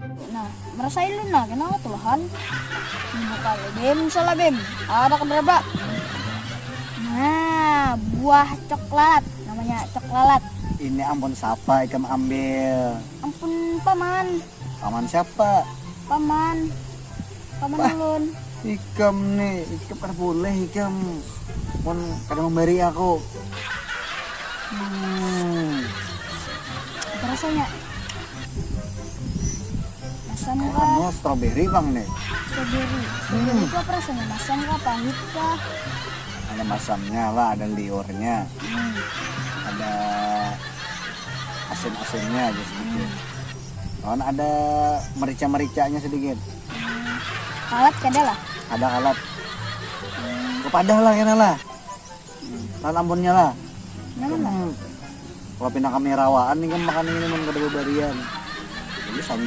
Nah, merasain lu nah, kenapa Tuhan? Buka bem, salah bem. Ada keberapa? Nah, buah coklat, namanya coklat. Ini ampun siapa ikam ambil? Ampun paman, Paman siapa? paman, paman Wah. ulun. Ikam nih, ikam kan boleh ikam. Pun kadang memberi aku. Apa rasanya? Masam kah? Kamu strawberry bang nih. Strawberry. Strawberry itu apa rasanya? Masam kah? Pahit kah? Ada masamnya lah, ada liurnya, ada asin-asinnya aja sedikit. Kawan ada merica-mericanya sedikit. Kalat kada lah. Ada alat. Kepadah lah kena lah. Lan ambonnya lah. Mana lah? Kalau pindah kami rawaan nih kan makan ini mun kada bebarian. Jadi